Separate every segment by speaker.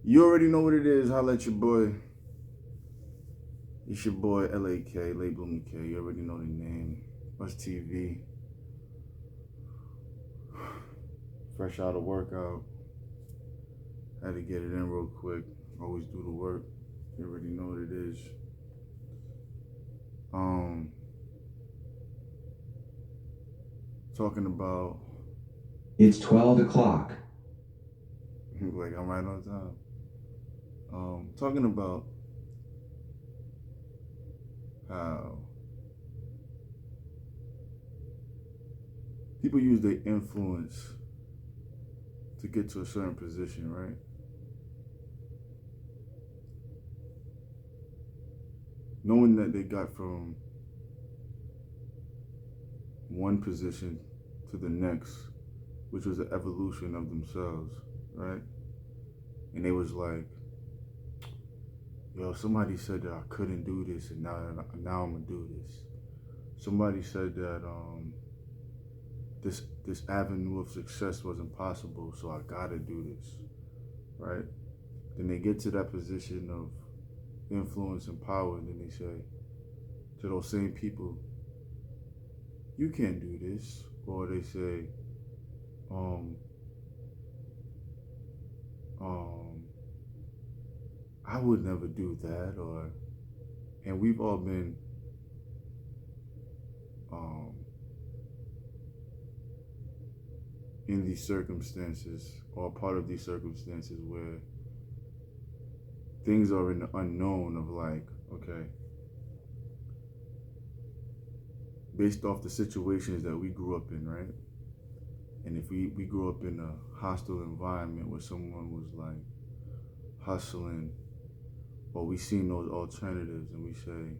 Speaker 1: You already know what it is. Holla at your boy. It's your boy LAK, 𝐿𝐴𝗡. You already know the name. What's TV? Fresh out of workout. Had to get it in real quick. Always do the work. You already know what it is. Talking about.
Speaker 2: It's 12 o'clock.
Speaker 1: Like I'm right on time. Talking about how people use their influence to get to a certain position, right? Knowing that they got from one position to the next, which was an evolution of themselves, right? And they was like, yo, somebody said that I couldn't do this, and now I'm gonna do this. Somebody said that this avenue of success wasn't possible, so I gotta do this, right? Then they get to that position of influence and power, and then they say to those same people, you can't do this. Or they say, I would never do that. And we've all been in these circumstances, or part of these circumstances, where things are in the unknown of like, okay, based off the situations that we grew up in, right? And if we grew up in a hostile environment where someone was like hustling, or we seen those alternatives and we say,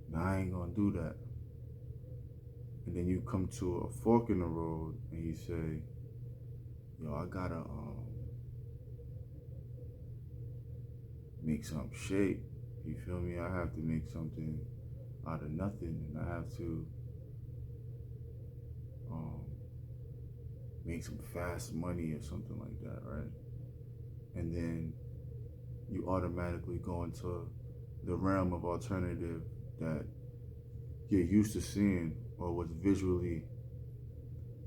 Speaker 1: nah, I ain't gonna do that. And then you come to a fork in the road and you say, yo, I gotta make some shape. You feel me? I have to make something out of nothing, and I have to make some fast money or something like that, right? And then you automatically go into the realm of alternative that you're used to seeing, or what's visually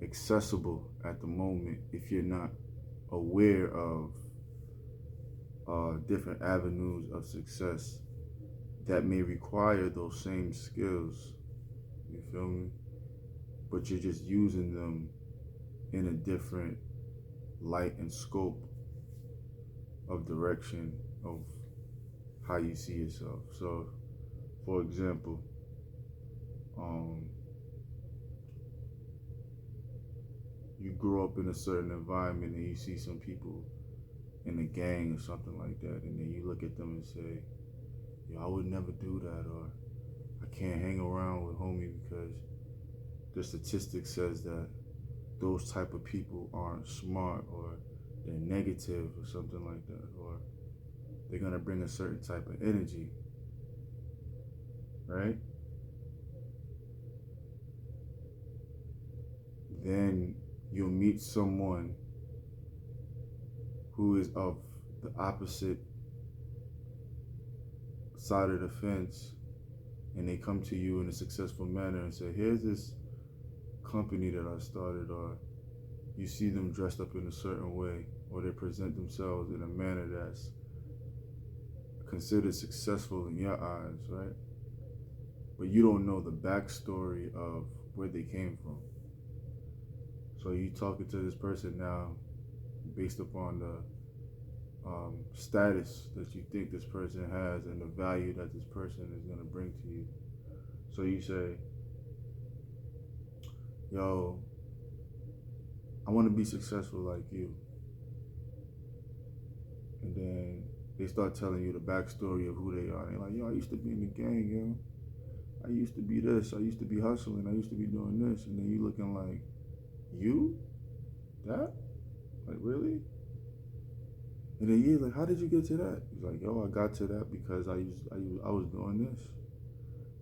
Speaker 1: accessible at the moment, if you're not aware of different avenues of success that may require those same skills. You feel me? But you're just using them in a different light and scope of direction of how you see yourself. So, for example, you grow up in a certain environment and you see some people in a gang or something like that, and then you look at them and say, yo, I would never do that, or I can't hang around with homie because the statistic says that those type of people aren't smart, or they're negative or something like that, or they're gonna bring a certain type of energy, right? Then you'll meet someone who is of the opposite side of the fence, and they come to you in a successful manner and say, here's this company that I started, or you see them dressed up in a certain way, or they present themselves in a manner that's considered successful in your eyes, right? But you don't know the backstory of where they came from. So you talking to this person now based upon the status that you think this person has and the value that this person is going to bring to you. So you say, yo, I want to be successful like you. And then they start telling you the backstory of who they are. They're like, yo, I used to be in the gang, yo. I used to be this. I used to be hustling. I used to be doing this. And then you looking like, you? That? Like, really? And then you're like, how did you get to that? He's like, yo, I got to that because I was doing this.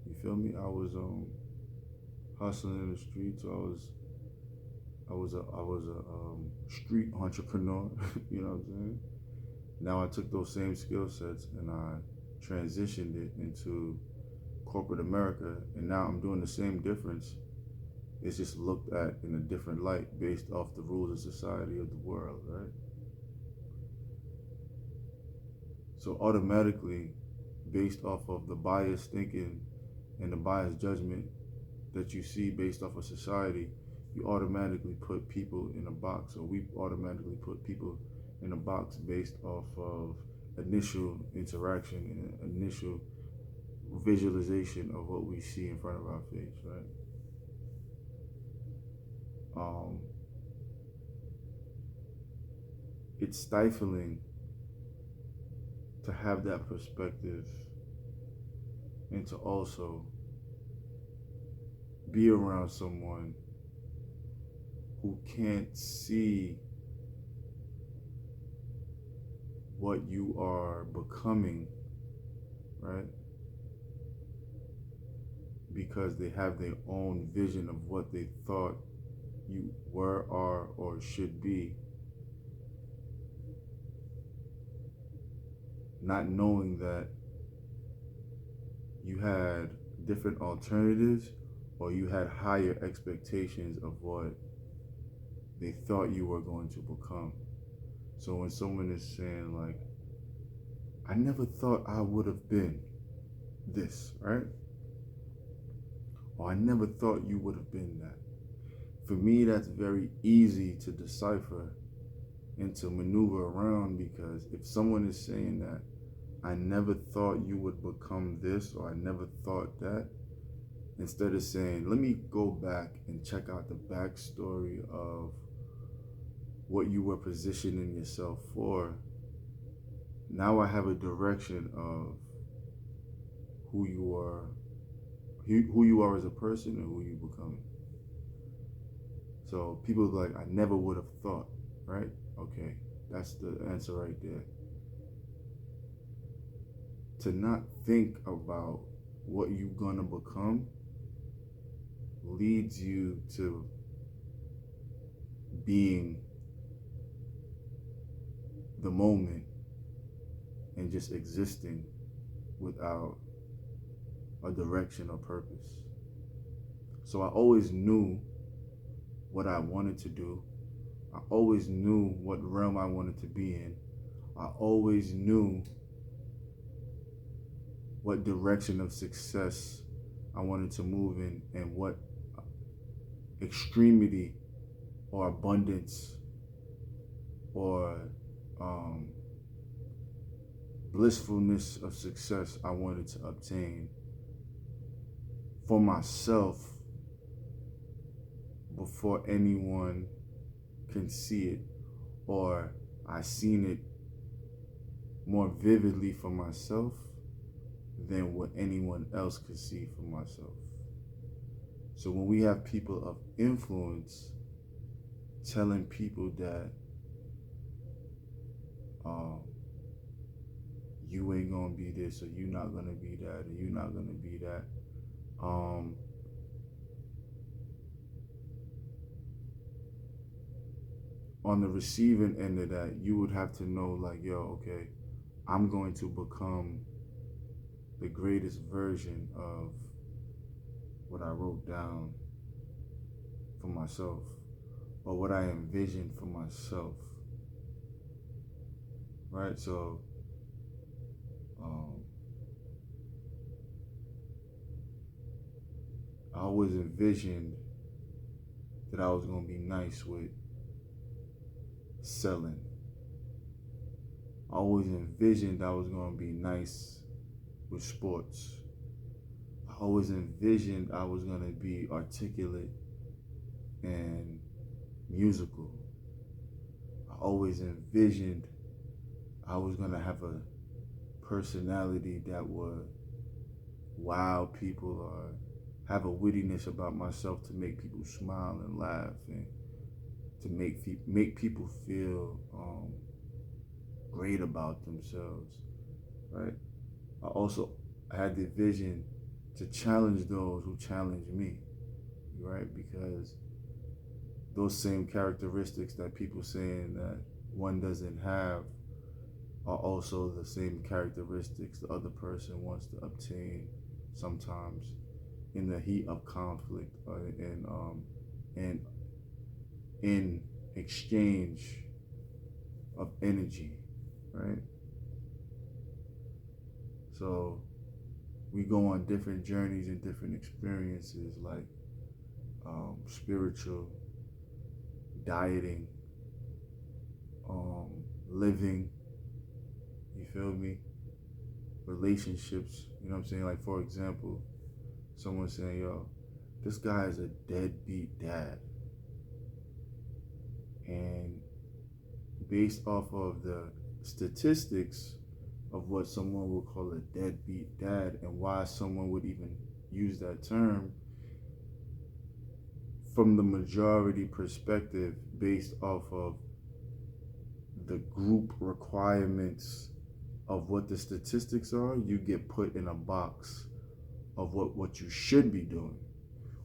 Speaker 1: You feel me? I was hustling in the streets. I was a street entrepreneur. You know what I'm saying? Now I took those same skill sets and I transitioned it into corporate America, and now I'm doing the same difference. It's just looked at in a different light based off the rules of society of the world, right? So automatically, based off of the biased thinking and the biased judgment that you see based off of society, you automatically put people in a box, or we automatically put people in a box based off of initial interaction and initial visualization of what we see in front of our face, right? It's stifling to have that perspective and to also be around someone who can't see what you are becoming, right? Because they have their own vision of what they thought you were, are, or should be, not knowing that you had different alternatives, or you had higher expectations of what they thought you were going to become. So when someone is saying like, I never thought I would have been this, right? Or I never thought you would have been that. For me, that's very easy to decipher and to maneuver around, because if someone is saying that, I never thought you would become this, or I never thought that, instead of saying, let me go back and check out the backstory of what you were positioning yourself for, now I have a direction of who you are as a person and who you becoming. So people are like, I never would have thought, right? Okay, that's the answer right there. To not think about what you're gonna become leads you to being the moment and just existing without a direction or purpose. So I always knew what I wanted to do. I always knew what realm I wanted to be in. I always knew what direction of success I wanted to move in, and what extremity or abundance or blissfulness of success I wanted to obtain for myself before anyone can see it, or I seen it more vividly for myself than what anyone else could see for myself. So when we have people of influence telling people that you ain't gonna be this, or you not gonna be that, or you not gonna be that, on the receiving end of that, you would have to know like, yo, okay, I'm going to become the greatest version of what I wrote down for myself, or what I envisioned for myself, right? So I always envisioned that I was going to be nice with selling. I always envisioned I was going to be nice with sports. I always envisioned I was going to be articulate and musical. I always envisioned I was going to have a personality that would wow people, or have a wittiness about myself to make people smile and laugh, and to make people feel great about themselves, right? I also had the vision to challenge those who challenge me, right? Because those same characteristics that people saying that one doesn't have are also the same characteristics the other person wants to obtain sometimes in the heat of conflict, and in exchange of energy, right? So we go on different journeys and different experiences, like spiritual, dieting, living, you feel me? Relationships, you know what I'm saying? Like, for example, someone saying, yo, this guy is a deadbeat dad. And based off of the statistics of what someone would call a deadbeat dad and why someone would even use that term, from the majority perspective, based off of the group requirements of what the statistics are, you get put in a box of what you should be doing.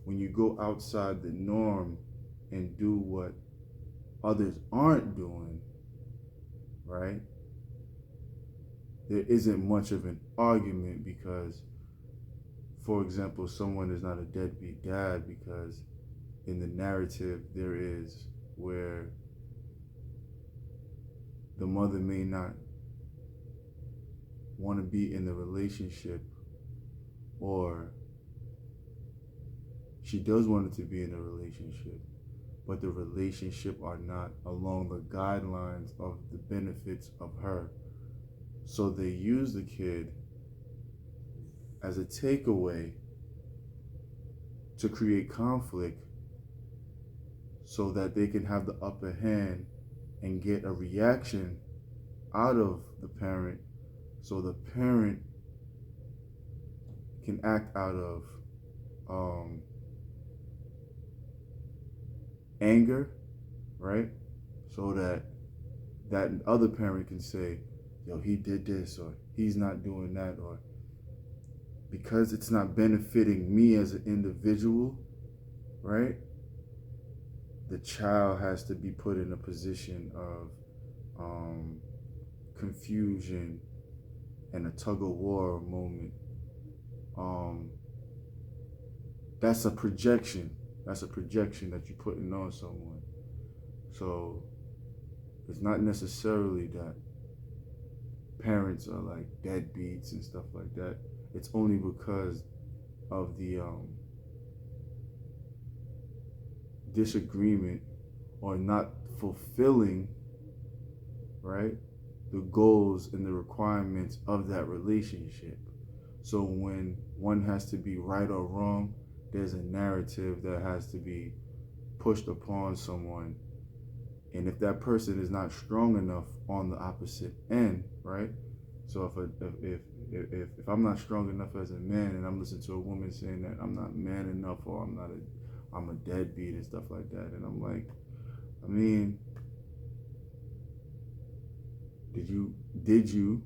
Speaker 1: When you go outside the norm and do what others aren't doing, right, there isn't much of an argument, because, for example, someone is not a deadbeat dad because in the narrative there is where the mother may not want to be in the relationship, or she does want it to be in a relationship, but the relationship are not along the guidelines of the benefits of her. So they use the kid as a takeaway to create conflict so that they can have the upper hand and get a reaction out of the parent, so the parent can act out of anger, right? So that other parent can say, yo, he did this, or he's not doing that, or because it's not benefiting me as an individual, right? The child has to be put in a position of confusion and a tug-of-war moment. That's a projection. That's a projection that you're putting on someone. So it's not necessarily that parents are like deadbeats and stuff like that. It's only because of the disagreement or not fulfilling, right, the goals and the requirements of that relationship. So when one has to be right or wrong, there's a narrative that has to be pushed upon someone. And if that person is not strong enough on the opposite end, right? So if I'm not strong enough as a man and I'm listening to a woman saying that I'm not man enough, or I'm a deadbeat and stuff like that, and I'm like, I mean, did you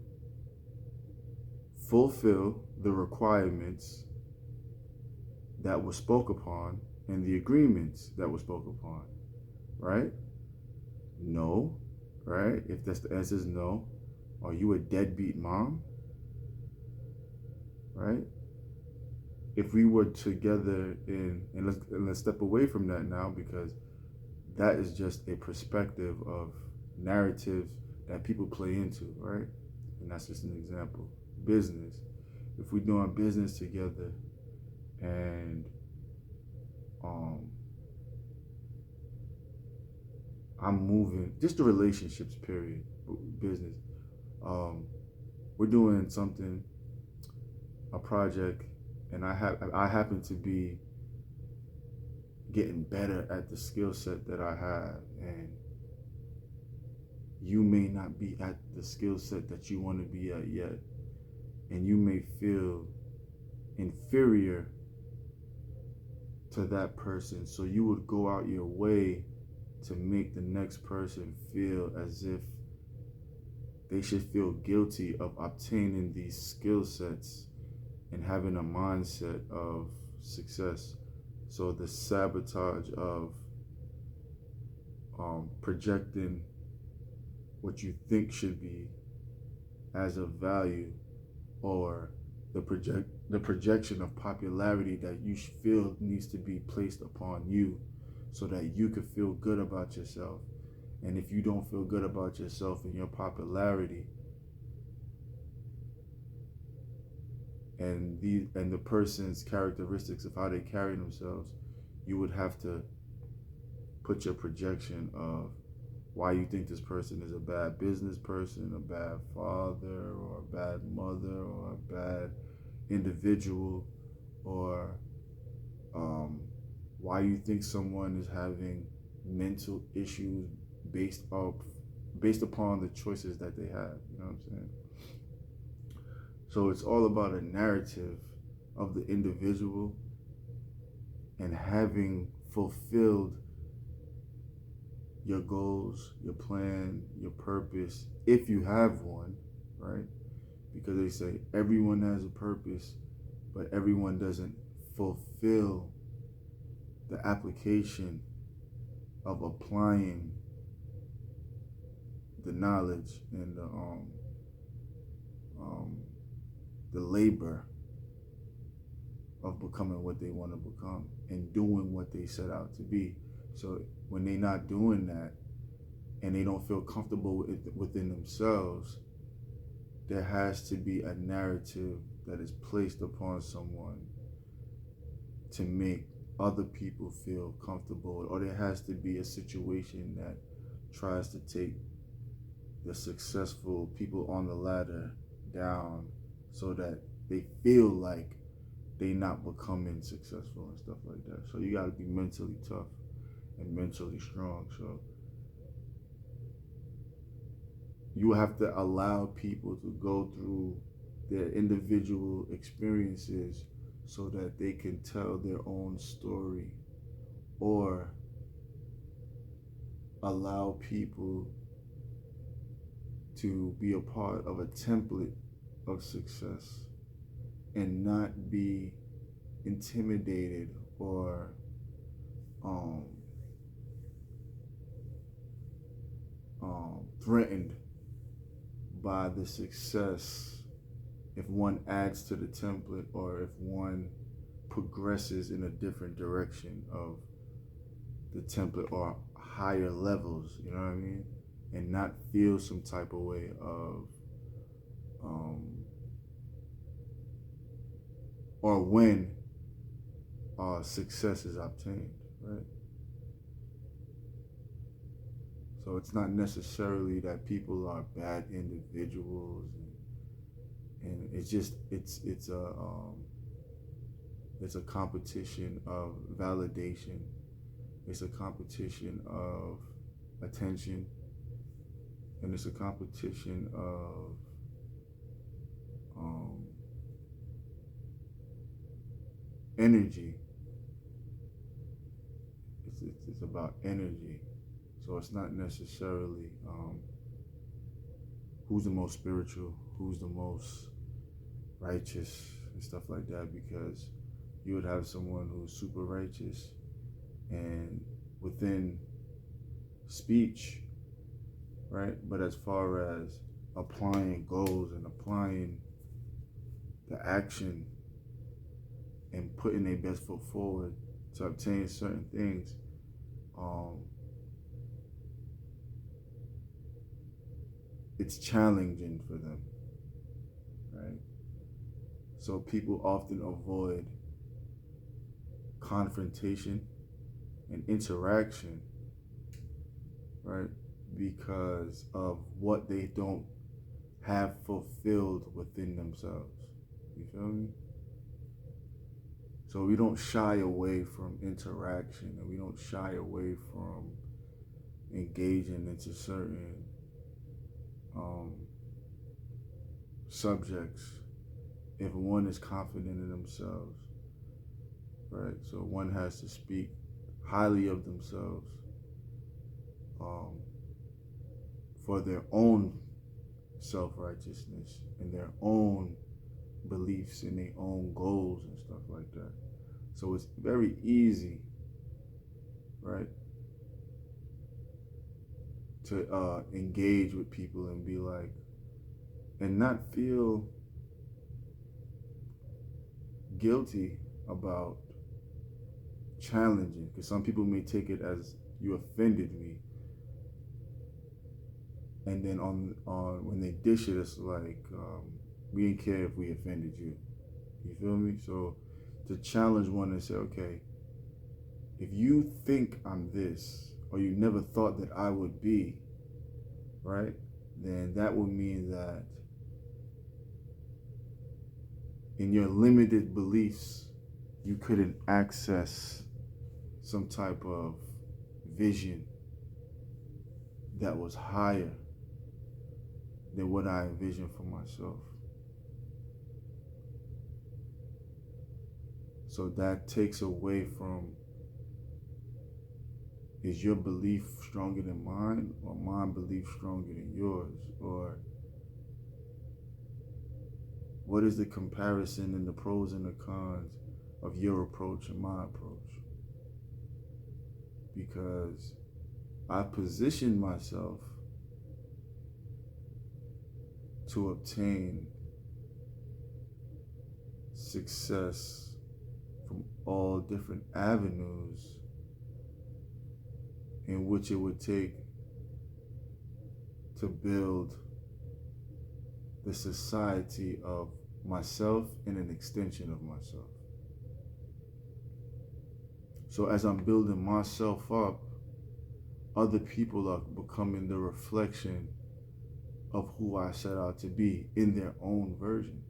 Speaker 1: fulfill the requirements that were spoke upon and the agreements that were spoke upon, right? No, right? If that's the answer is no, are you a deadbeat mom, right? If we were together and let's step away from that now, because that is just a perspective of narratives that people play into, right? And that's just an example. Business. If we're doing business together and I'm moving, just the relationships period, business. We're doing something, a project, and I happen to be getting better at the skill set that I have, and you may not be at the skill set that you want to be at yet, and you may feel inferior to that person, so you would go out your way to make the next person feel as if they should feel guilty of obtaining these skill sets and having a mindset of success. So the sabotage of projecting what you think should be as a value, or the projection of popularity that you feel needs to be placed upon you so that you could feel good about yourself. And if you don't feel good about yourself and your popularity and the person's characteristics of how they carry themselves, you would have to put your projection of why you think this person is a bad business person, a bad father, or a bad mother, or a bad individual, or why you think someone is having mental issues based upon the choices that they have. You know what I'm saying? So it's all about a narrative of the individual and having fulfilled your goals, your plan, your purpose, if you have one, right? Because they say everyone has a purpose, but everyone doesn't fulfill the application of applying the knowledge and the labor of becoming what they want to become and doing what they set out to be. So when they're not doing that and they don't feel comfortable within themselves, there has to be a narrative that is placed upon someone to make other people feel comfortable, or there has to be a situation that tries to take the successful people on the ladder down so that they feel like they not becoming successful and stuff like that. So you got to be mentally tough and mentally strong. So you have to allow people to go through their individual experiences so that they can tell their own story, or allow people to be a part of a template of success and not be intimidated or threatened by the success if one adds to the template, or if one progresses in a different direction of the template or higher levels, you know what I mean? And not feel some type of way of or when success is obtained, right? So it's not necessarily that people are bad individuals, and it's just it's a competition of validation. It's a competition of attention, and it's a competition of energy. It's about energy. So it's not necessarily who's the most spiritual, who's the most righteous and stuff like that, because you would have someone who's super righteous and within speech, right? But as far as applying goals and applying the action and putting their best foot forward to obtain certain things, it's challenging for them, right? So people often avoid confrontation and interaction, right? Because of what they don't have fulfilled within themselves. You feel me? So we don't shy away from interaction, and we don't shy away from engaging into certain subjects if one is confident in themselves, right? So one has to speak highly of themselves for their own self-righteousness and their own beliefs and their own goals and stuff like that. So it's very easy, right, to engage with people and be like, and not feel guilty about challenging, because some people may take it as you offended me, and then on when they dish it, it's like we didn't care if we offended you. You feel me? So to challenge one and say, okay, if you think I'm this, or you never thought that I would be, right, then that would mean that in your limited beliefs, you couldn't access some type of vision that was higher than what I envisioned for myself. So that takes away from, is your belief stronger than mine, or my belief stronger than yours? Or what is the comparison and the pros and the cons of your approach and my approach? Because I positioned myself to obtain success from all different avenues in which it would take to build the society of myself and an extension of myself. So as I'm building myself up, other people are becoming the reflection of who I set out to be in their own version.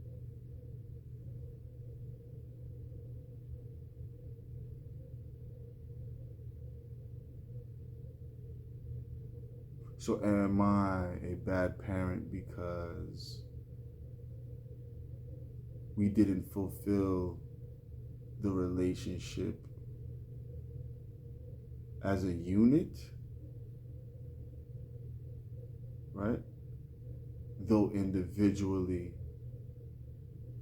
Speaker 1: So am I a bad parent because we didn't fulfill the relationship as a unit? Right? Though individually,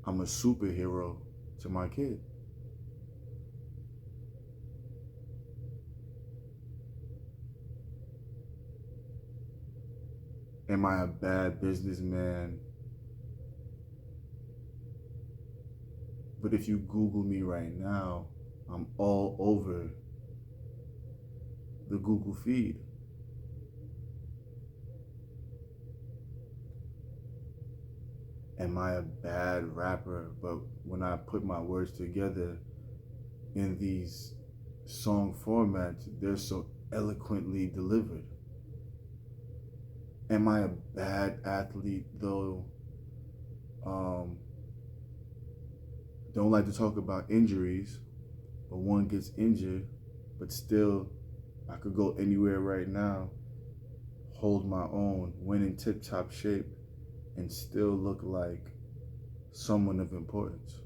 Speaker 1: I'm a superhero to my kid. Am I a bad businessman? But if you Google me right now, I'm all over the Google feed. Am I a bad rapper? But when I put my words together in these song formats, they're so eloquently delivered. Am I a bad athlete, though? Don't like to talk about injuries, but one gets injured, but still, I could go anywhere right now, hold my own, win in tip-top shape, and still look like someone of importance.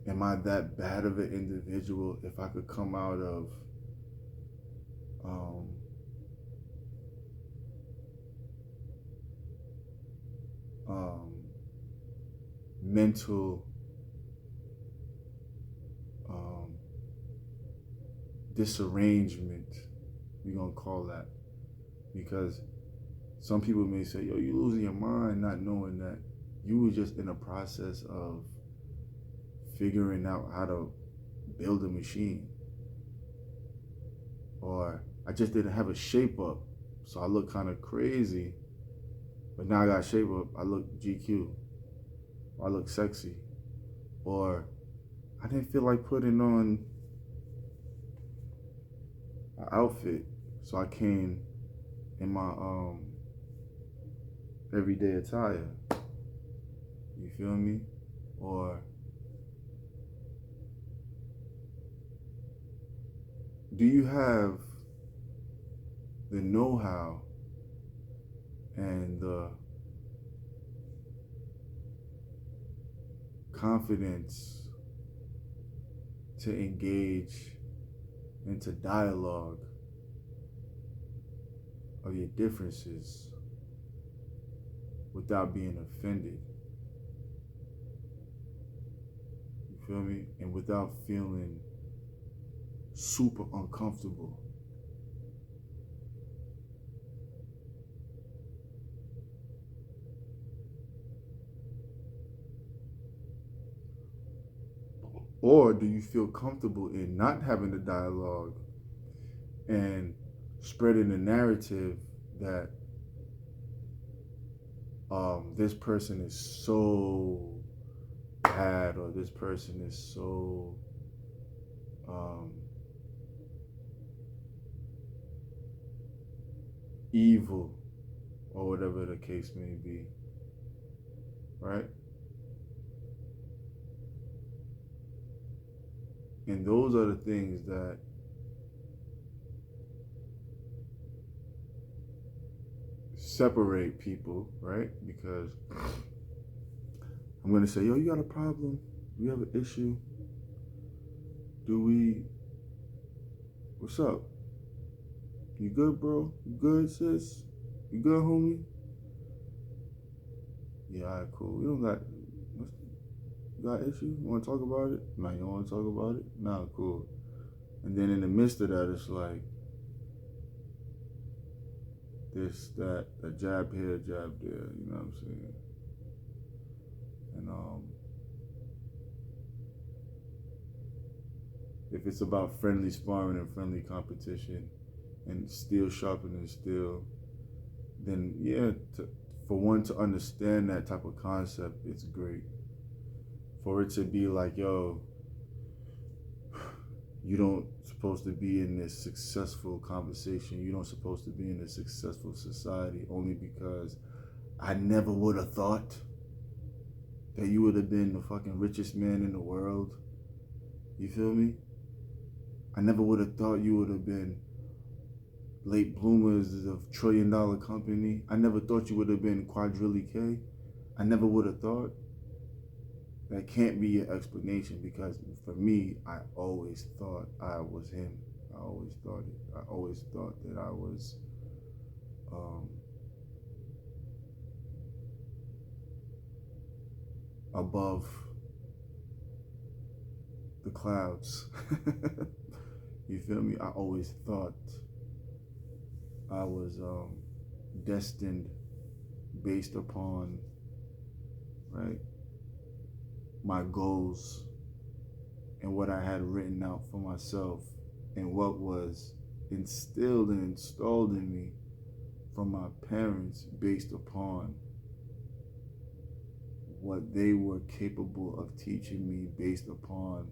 Speaker 1: Am I that bad of an individual if I could come out of mental disarrangement, we're gonna call that, because some people may say, yo, you losing your mind, not knowing that you were just in a process of figuring out how to build a machine. Or I just didn't have a shape up, so I look kind of crazy, but now I got shape up, I look GQ, or I look sexy. Or I didn't feel like putting on an outfit, so I came in my everyday attire. You feel me? Or do you have the know-how and the confidence to engage into dialogue of your differences without being offended? You feel me? And without feeling super uncomfortable. Or do you feel comfortable in not having the dialogue and spreading the narrative that this person is so bad, or this person is so evil, or whatever the case may be, right? And those are the things that separate people, right? Because I'm going to say, yo, you got a problem? You have an issue? What's up? You good, bro? You good, sis? You good, homie? Yeah, all right, cool. You got issue? You want to talk about it? Nah, you don't want to talk about it? Nah, cool. And then in the midst of that, it's like this, that, a jab here, jab there, you know what I'm saying? And if it's about friendly sparring and friendly competition and steel sharpening steel, then yeah, for one to understand that type of concept, it's great. For it to be like, yo, you don't supposed to be in this successful conversation. You don't supposed to be in this successful society only because I never would have thought that you would have been the fucking richest man in the world. You feel me? I never would have thought you would have been late bloomers of $1 trillion company. I never thought you would have been 𝐻𝐿𝐷. I never would have thought. That can't be your explanation, because for me, I always thought I was him. I always thought it. I always thought that I was above the clouds. You feel me? I always thought I was destined based upon, right, my goals and what I had written out for myself and what was instilled and installed in me from my parents based upon what they were capable of teaching me, based upon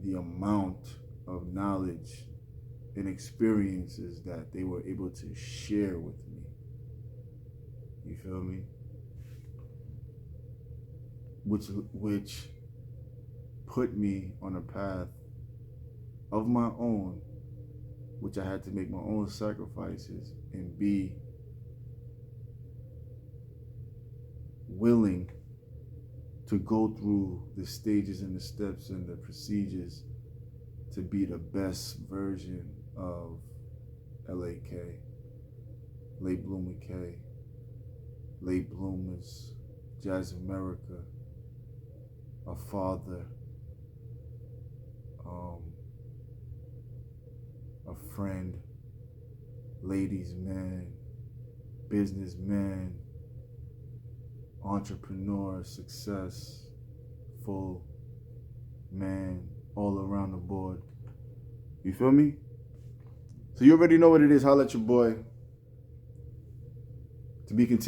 Speaker 1: the amount of knowledge and experiences that they were able to share with me. You feel me? Which put me on a path of my own, which I had to make my own sacrifices and be willing to go through the stages and the steps and the procedures to be the best version of 𝐿𝐴𝐾, 𝐿𝐴𝐵𝐿𝐿𝐴, late bloomers, Jazz America, a father, a friend, ladies man, businessman, entrepreneur, successful man, all around the board. You feel me? So you already know what it is. Holla at your boy. To be continued.